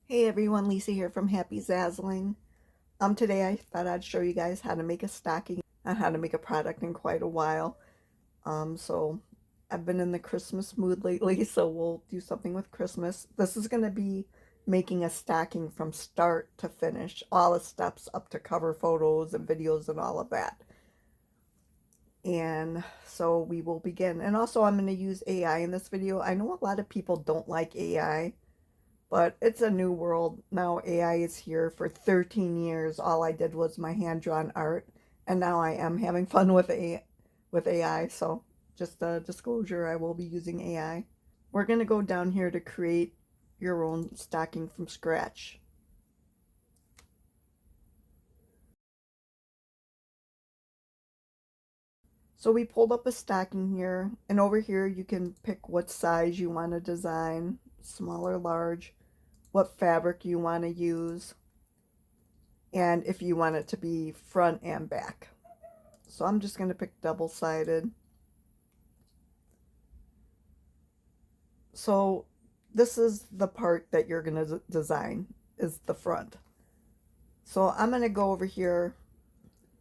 Hey everyone, Lisa here from Happy Zazzling. Today I thought I'd show you guys how to make a stocking and how to make a product in quite a while. So I've been in the Christmas mood lately, so we'll do something with Christmas. This is going to be making a stocking from start to finish, all the steps up to cover photos and videos and all of that. And so we will begin. And also I'm going to use AI in this video. I know a lot of people don't like AI. But it's a new world. Now AI is here. For 13 years, all I did was my hand-drawn art. And now I am having fun with AI. So just a disclosure, I will be using AI. We're going to go down here to create your own stocking from scratch. So we pulled up a stocking here. And over here, you can pick what size you want to design. Small or large. What fabric you want to use. And if you want it to be front and back. So I'm just going to pick double-sided. So this is the part that you're going to design, is the front. So I'm going to go over here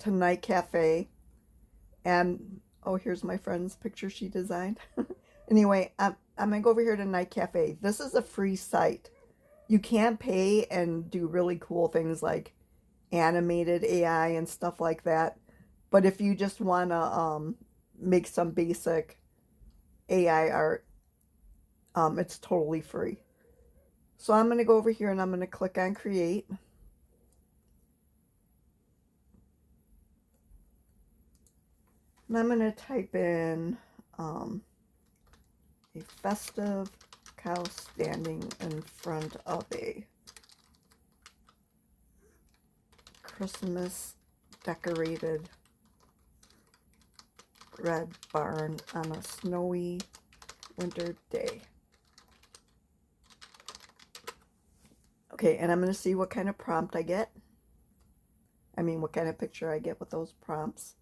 to Night Cafe, and oh, here's my friend's picture she designed. Anyway, I'm going to go over here to Night Cafe. This is a free site. You can pay and do really cool things like animated AI and stuff like that. But if you just want to make some basic AI art, it's totally free. So I'm going to go over here and I'm going to click on create. And I'm going to type in a festive cow standing in front of a Christmas decorated red barn on a snowy winter day. Okay, and I'm going to see what kind of prompt I get. I mean, what kind of picture I get with those prompts.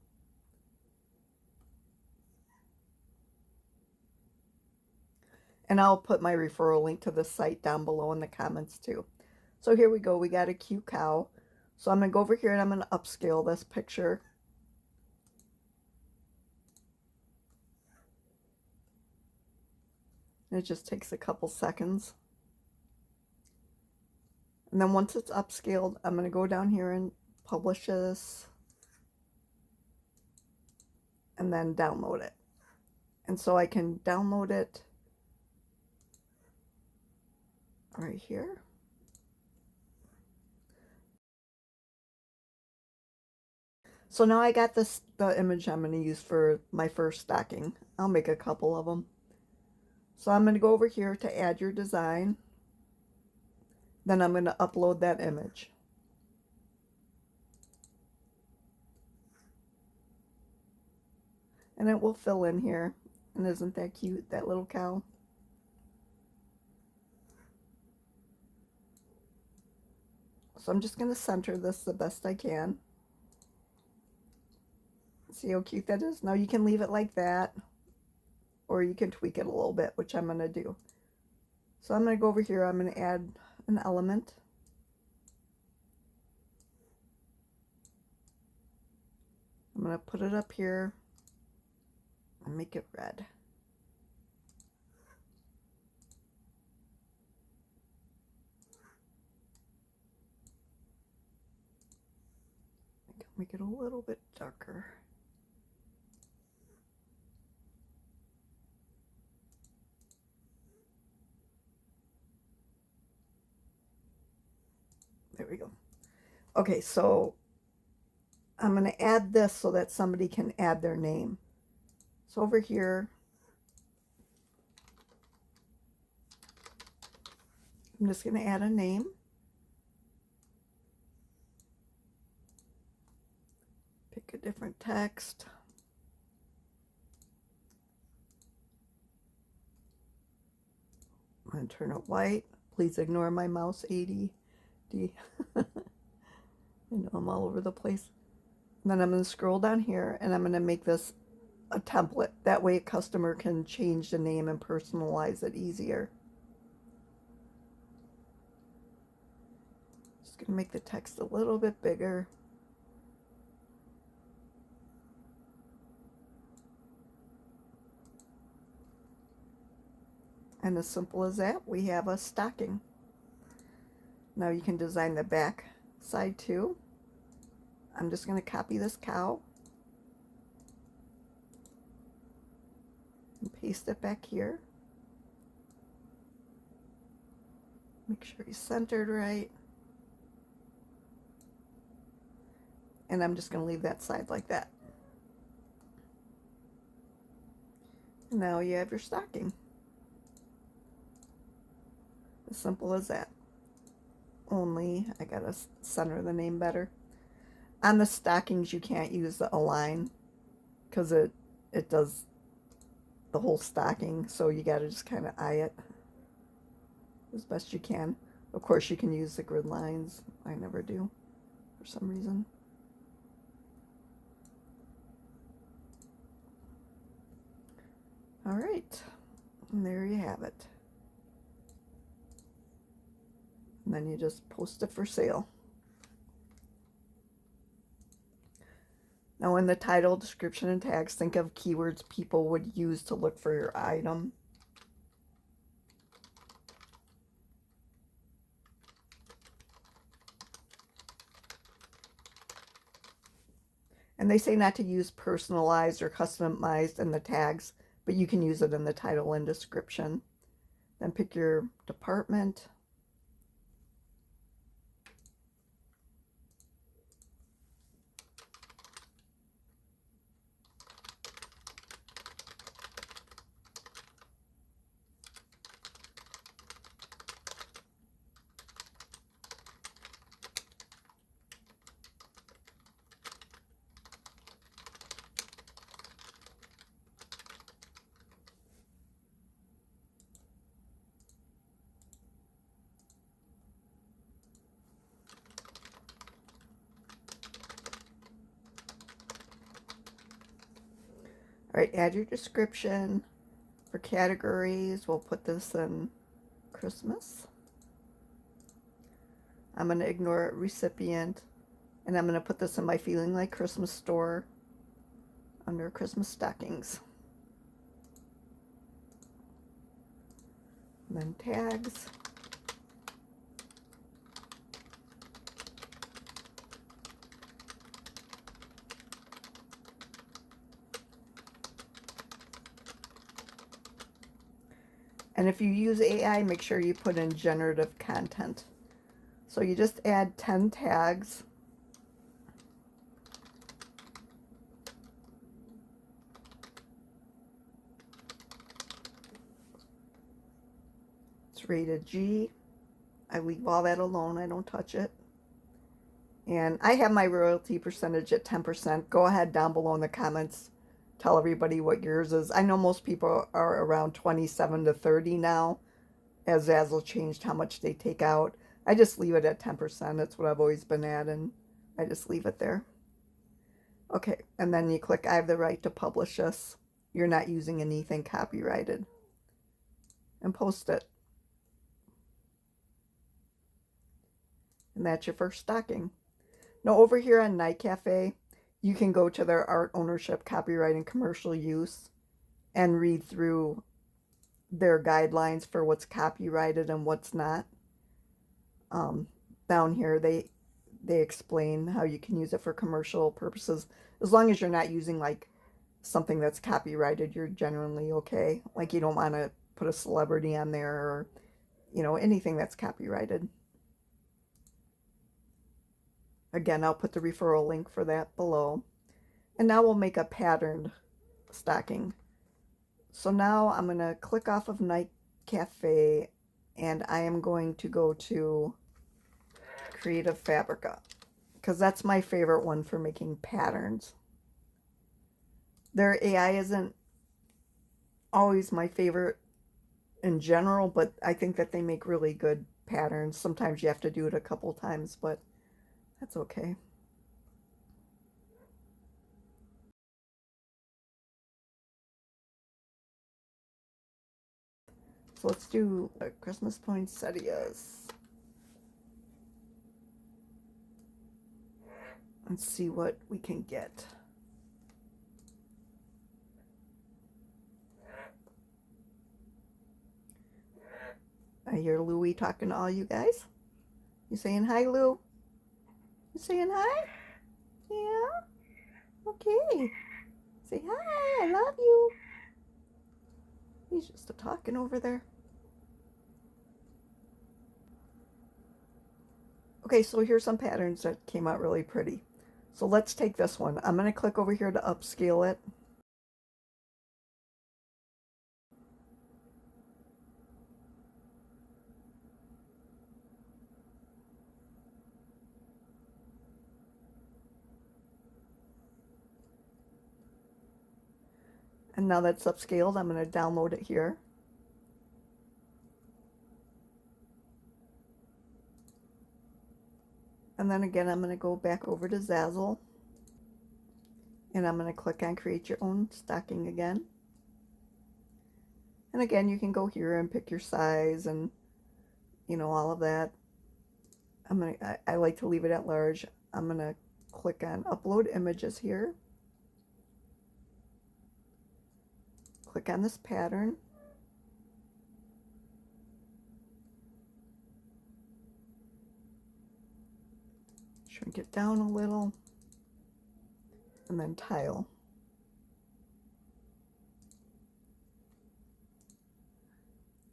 And I'll put my referral link to the site down below in the comments too. So here we go. We got a cute cow. So I'm going to go over here and I'm going to upscale this picture. And it just takes a couple seconds. And then once it's upscaled, I'm going to go down here and publish this. And then download it. And so I can download it right here. So now I got the image I'm going to use for my first stocking. I'll make a couple of them. So I'm going to go over here to add your design. Then I'm going to upload that image. And it will fill in here. And isn't that cute, that little cow? So I'm just going to center this the best I can. See how cute that is? Now you can leave it like that, or you can tweak it a little bit, which I'm going to do. So I'm going to go over here. I'm going to add an element. I'm going to put it up here and make it red. Make it a little bit darker. There we go. Okay, so I'm going to add this so that somebody can add their name. So over here, I'm just going to add a name. Pick a different text. I'm going to turn it white. Please ignore my mouse ADD. I know I'm all over the place. And then I'm going to scroll down here and I'm going to make this a template. That way a customer can change the name and personalize it easier. gonna make the text a little bit bigger. And as simple as that, we have a stocking. Now you can design the back side too. I'm just going to copy this cow and paste it back here. Make sure he's centered right. And I'm just going to leave that side like that. And now you have your stocking. As simple as that. Only I gotta center the name better. On the stockings you can't use the align because it does the whole stocking, so you gotta just kind of eye it as best you can. Of course you can use the grid lines. I never do for some reason. All right, and there you have it. And then you just post it for sale. Now in the title, description, and tags, think of keywords people would use to look for your item. And they say not to use personalized or customized in the tags, but you can use it in the title and description. Then pick your department. All right, add your description. For categories, we'll put this in Christmas. I'm going to ignore recipient, and I'm going to put this in my Feeling Like Christmas store under Christmas stockings. And then tags. And if you use AI, make sure you put in generative content. So you just add 10 tags. It's rated G. I leave all that alone. I don't touch it. And I have my royalty percentage at 10%. Go ahead down below in the comments. Tell everybody what yours is. I know most people are around 27 to 30 now, as Zazzle changed how much they take out. I just leave it at 10%. That's what I've always been at, and I just leave it there. Okay, and then you click I have the right to publish this. You're not using anything copyrighted. And post it. And that's your first stocking. Now over here on Night Cafe, you can go to their art ownership, copyright, and commercial use and read through their guidelines for what's copyrighted and what's not. Down here, they explain how you can use it for commercial purposes. As long as you're not using like something that's copyrighted, you're generally okay. Like you don't want to put a celebrity on there or, you know, anything that's copyrighted. Again, I'll put the referral link for that below. And now we'll make a patterned stocking. So now I'm going to click off of Night Cafe and I am going to go to Creative Fabrica because that's my favorite one for making patterns. Their AI isn't always my favorite in general, but I think that they make really good patterns. Sometimes you have to do it a couple times, but that's okay. So let's do Christmas poinsettias. and see what we can get. I hear Louie talking to all you guys. You saying hi, Lou? You saying hi? Yeah? Okay. Say hi, I love you. He's just talking over there. Okay, so here's some patterns that came out really pretty. So let's take this one. I'm going to click over here to upscale it. And now that's upscaled, I'm going to download it here. And then again, I'm going to go back over to Zazzle. And I'm going to click on Create Your Own Stocking again. And again, you can go here and pick your size and, you know, all of that. I like to leave it at large. I'm going to click on Upload Images here. Click on this pattern. Shrink it down a little. And then tile.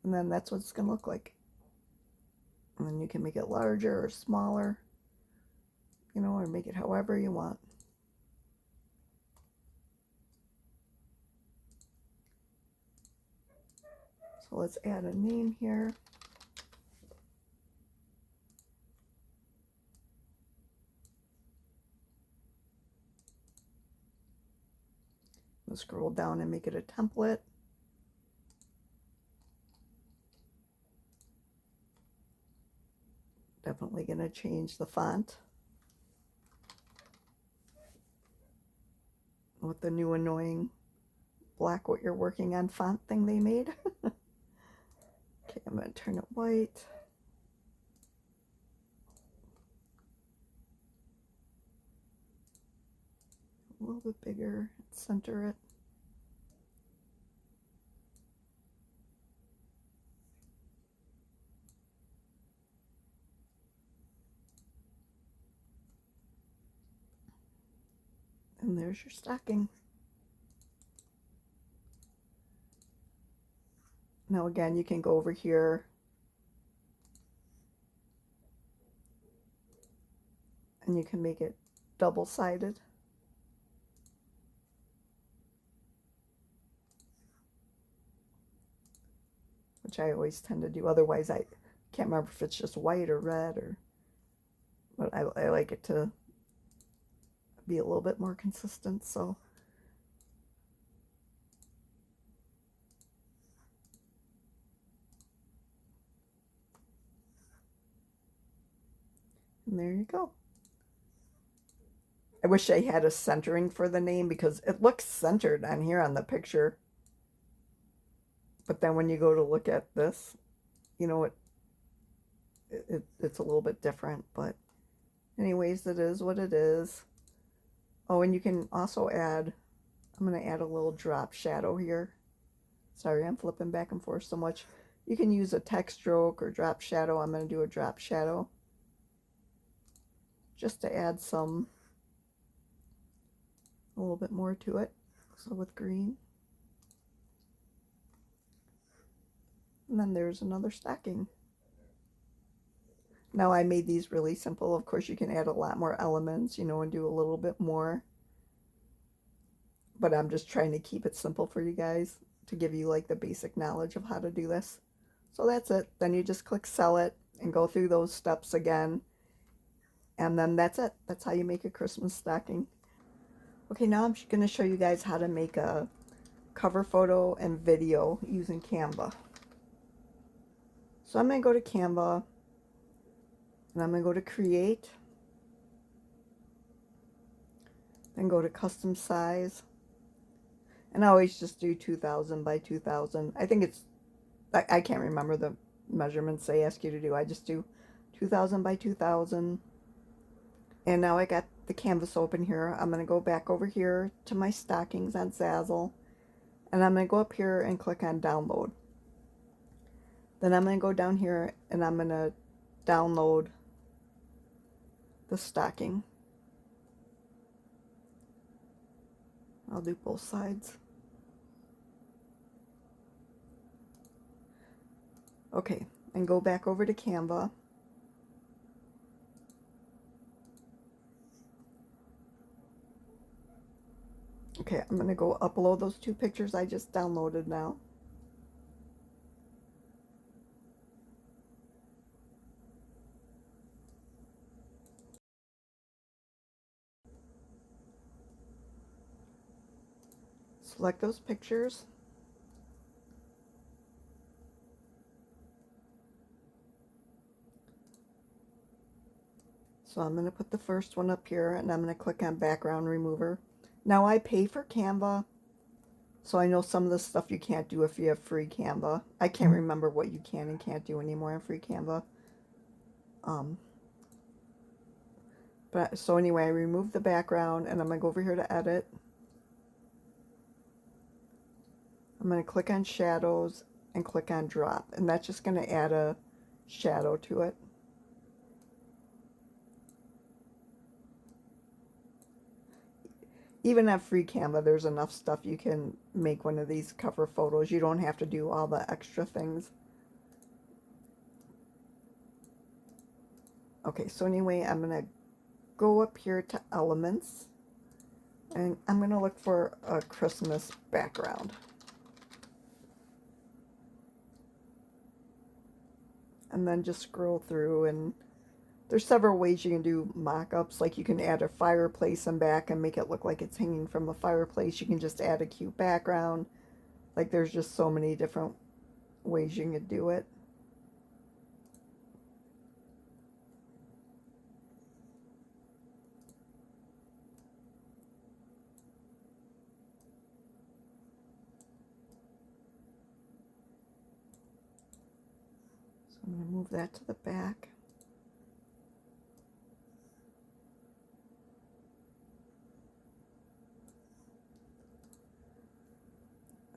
And then that's what it's going to look like. And then you can make it larger or smaller, you know, or make it however you want. So let's add a name here. We'll scroll down and make it a template. Definitely going to change the font with the new annoying black what you're working on font thing they made. Okay, I'm going to turn it white. A little bit bigger, center it. And there's your stocking. Now again, you can go over here and you can make it double-sided. Which I always tend to do. Otherwise, I can't remember if it's just white or red, or, but I like it to be a little bit more consistent, so. And there you go. I wish I had a centering for the name because it looks centered on here on the picture. But then when you go to look at this, you know, it's a little bit different. But anyways, it is what it is. Oh, and you can also add, I'm going to add a little drop shadow here. Sorry, I'm flipping back and forth so much. You can use a text stroke or drop shadow. I'm going to do a drop shadow just to add some, a little bit more to it. So with green. And then there's another stocking. Now I made these really simple. Of course, you can add a lot more elements, you know, and do a little bit more. But I'm just trying to keep it simple for you guys to give you like the basic knowledge of how to do this. So that's it. Then you just click sell it and go through those steps again. And then that's it. That's how you make a Christmas stocking. Okay, now I'm going to show you guys how to make a cover photo and video using Canva. So I'm going to go to Canva. And I'm going to go to Create. Then go to Custom Size. And I always just do 2000 by 2000. I think it's, I can't remember the measurements they ask you to do. I just do 2000 by 2000. And now I got the canvas open here. I'm going to go back over here to my stockings on Zazzle. And I'm going to go up here and click on download. Then I'm going to go down here and I'm going to download the stocking. I'll do both sides. Okay, and go back over to Canva. Okay, I'm going to go upload those two pictures I just downloaded now. Select those pictures. So I'm going to put the first one up here and I'm going to click on background remover. Now I pay for Canva, so I know some of the stuff you can't do if you have free Canva. I can't remember what you can and can't do anymore in free Canva. So anyway, I remove the background and I'm going to go over here to edit. I'm going to click on shadows and click on drop, and that's just going to add a shadow to it. Even at free Canva, there's enough stuff you can make one of these cover photos. You don't have to do all the extra things. Okay, so anyway, I'm going to go up here to elements and I'm going to look for a Christmas background. And then just scroll through, and there's several ways you can do mock-ups. Like you can add a fireplace in back and make it look like it's hanging from a fireplace. You can just add a cute background. Like there's just so many different ways you can do it. So I'm going to move that to the back.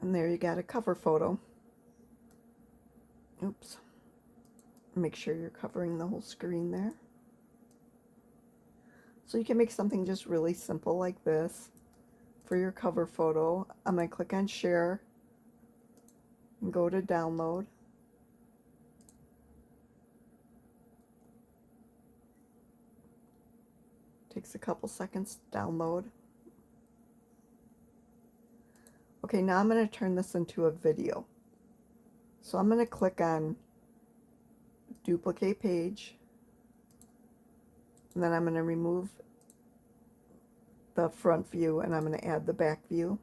And there you got a cover photo. Oops. Make sure you're covering the whole screen there. So you can make something just really simple like this for your cover photo. I'm going to click on share and go to download. Takes a couple seconds to download. Okay, now I'm going to turn this into a video. So I'm going to click on duplicate page, and then I'm going to remove the front view and I'm going to add the back view.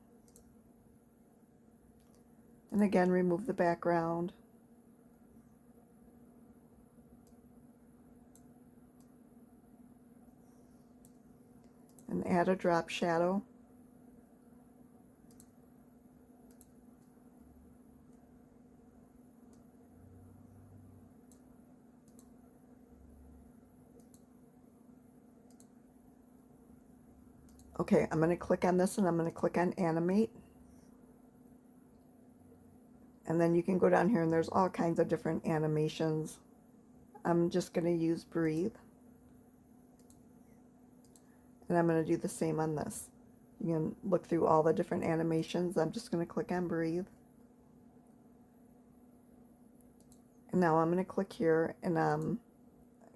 And again, remove the background. And add a drop shadow. Okay, I'm going to click on this and I'm going to click on animate. And then you can go down here and there's all kinds of different animations. I'm just going to use breathe. And I'm going to do the same on this. You can look through all the different animations. I'm just going to click on breathe. And now I'm going to click here and I'm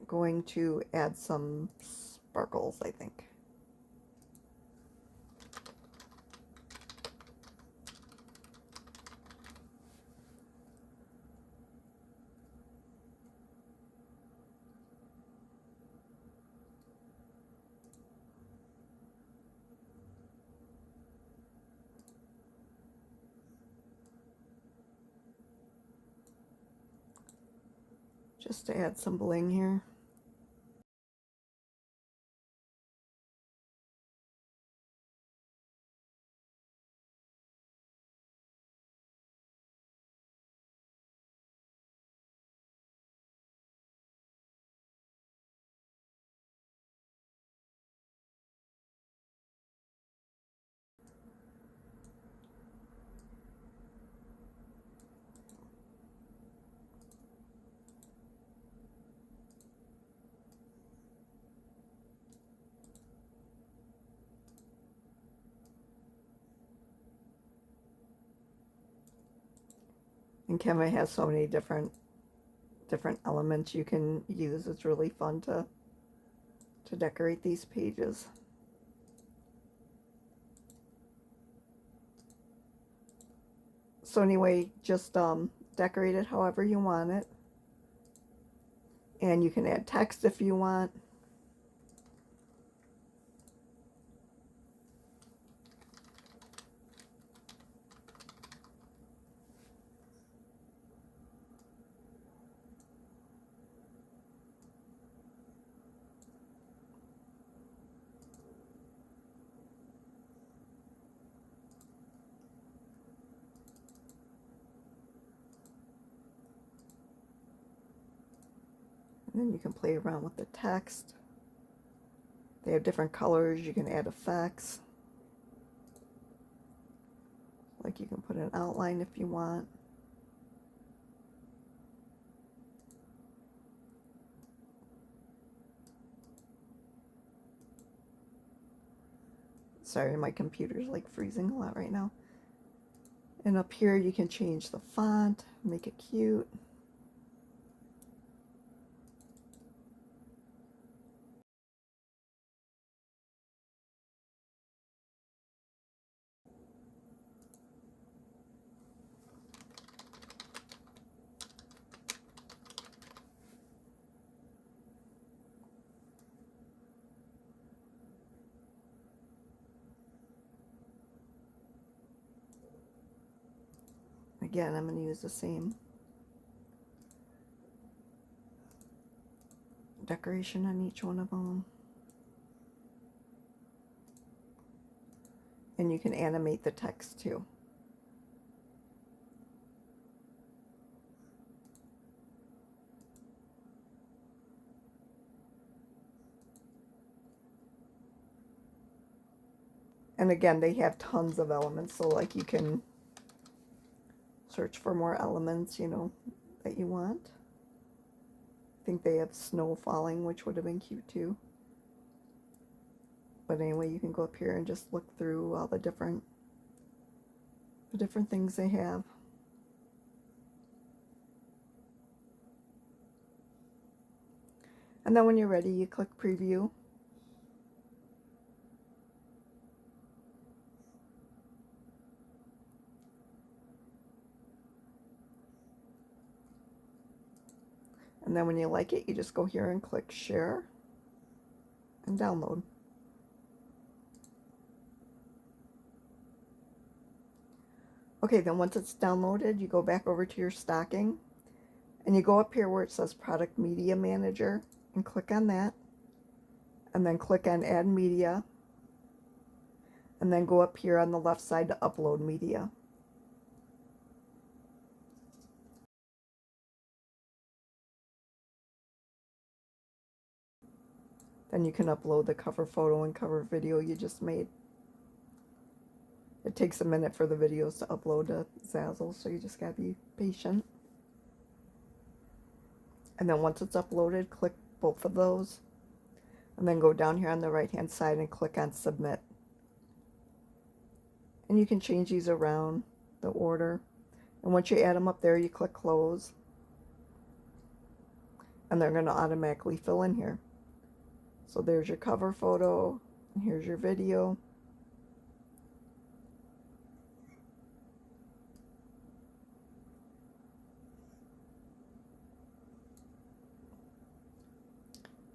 going to add some sparkles, I think. Just to add some bling here. And Canva has so many different elements you can use. It's really fun to decorate these pages. So anyway, just decorate it however you want it. And you can add text if you want. And then you can play around with the text. They have different colors. You can add effects. Like you can put an outline if you want. Sorry, my computer's like freezing a lot right now. And up here you can change the font, make it cute. Again, I'm going to use the same decoration on each one of them. And you can animate the text too. And again, they have tons of elements, so like you can search for more elements, you know, that you want. I think they have snow falling, which would have been cute too. But anyway, you can go up here and just look through all the different things they have. And then when you're ready, you click preview. And then when you like it, you just go here and click share and download. Okay, then once it's downloaded, you go back over to your stocking and you go up here where it says Product Media Manager and click on that. And then click on Add Media. And then go up here on the left side to Upload Media. Then you can upload the cover photo and cover video you just made. It takes a minute for the videos to upload to Zazzle, so you just gotta be patient. And then once it's uploaded, click both of those. And then go down here on the right hand side and click on Submit. And you can change these around the order. And once you add them up there, you click Close. And they're going to automatically fill in here. So there's your cover photo, and here's your video.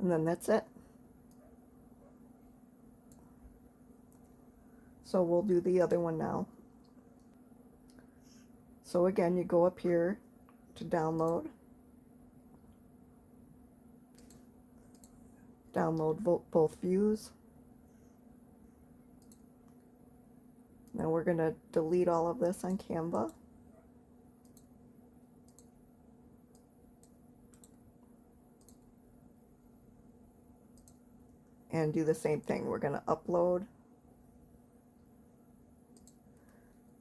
And then that's it. So we'll do the other one now. So again, you go up here to download. Download both views. Now we're going to delete all of this on Canva. And do the same thing. We're going to upload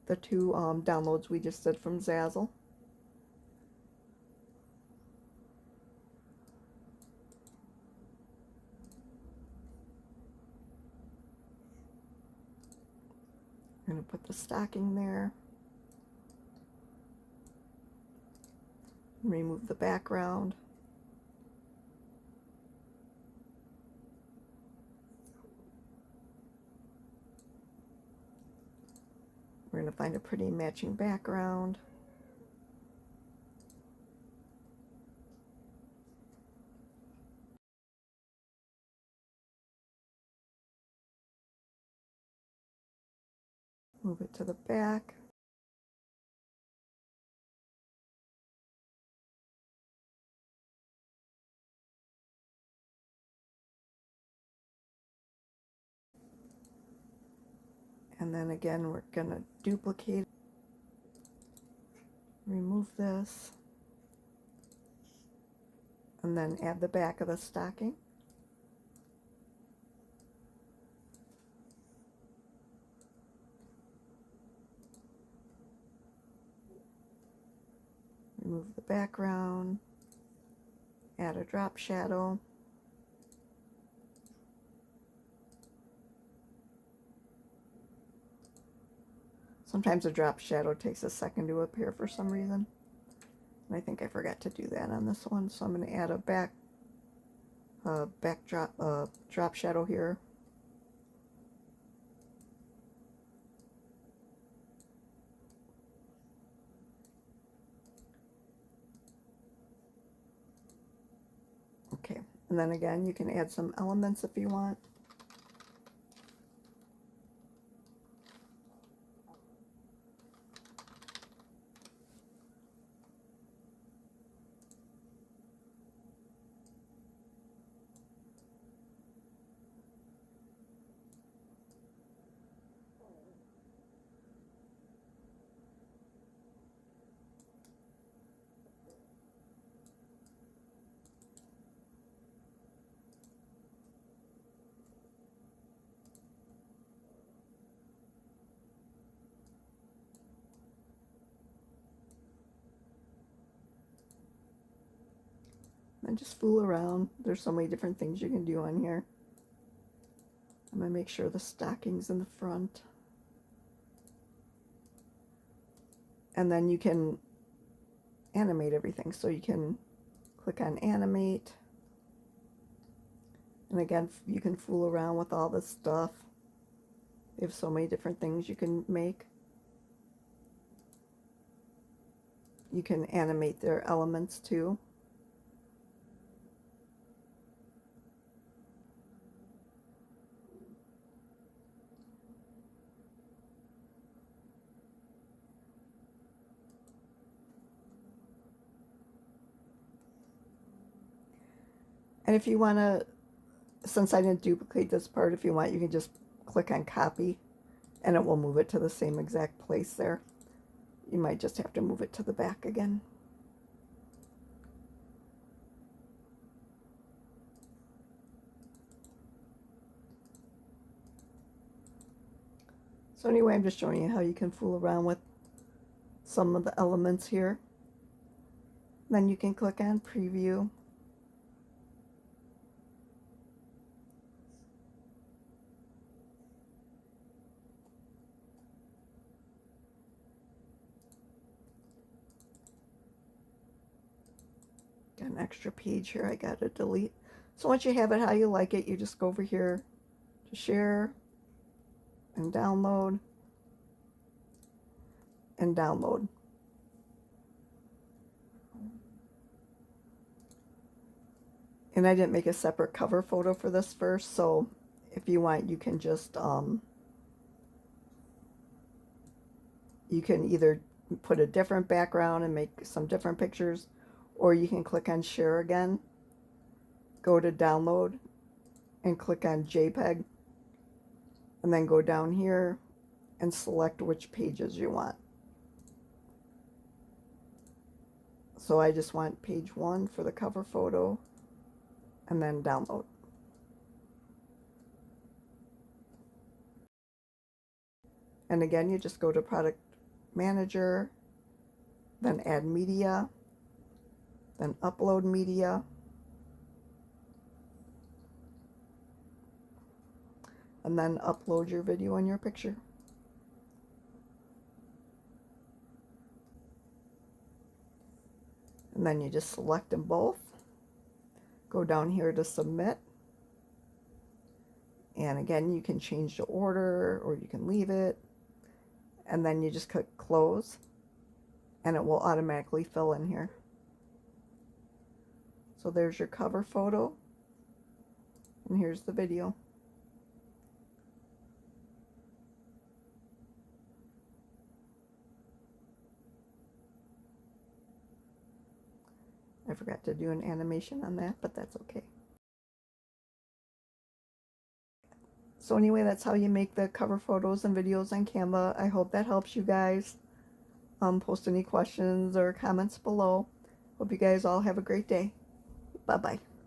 the two downloads we just did from Zazzle. I'm going to put the stocking there. remove the background. We're going to find a pretty matching background. Move it to the back. And then again, we're going to duplicate, remove this, and then add the back of the stocking. Remove the background, add a drop shadow. Sometimes a drop shadow takes a second to appear for some reason. And I think I forgot to do that on this one, so I'm going to add a drop shadow here. Okay, and then again, you can add some elements if you want. And just fool around. There's so many different things you can do on here. I'm going to make sure the stocking's in the front. And then you can animate everything. So you can click on animate. And again, you can fool around with all this stuff. They have so many different things you can make. You can animate their elements too. And if you want to, since I didn't duplicate this part, if you want, you can just click on copy and it will move it to the same exact place there. You might just have to move it to the back again. So anyway, I'm just showing you how you can fool around with some of the elements here. Then you can click on preview. Got an extra page here I got to delete. So once you have it how you like it, you just go over here to share and download and download. And I didn't make a separate cover photo for this first, so if you want, you can just you can either put a different background and make some different pictures, or you can click on share again, go to download and click on JPEG, and then go down here and select which pages you want. So I just want page 1 for the cover photo, and then download. And again, you just go to Product Manager, then Add Media, then Upload Media, and then upload your video and your picture. And then you just select them both. Go down here to submit. And again, you can change the order or you can leave it. And then you just click close and it will automatically fill in here. So there's your cover photo. And here's the video. I forgot to do an animation on that, but that's okay. So anyway, that's how you make the cover photos and videos on Canva. I hope that helps you guys. Post any questions or comments below. Hope you guys all have a great day. Bye-bye.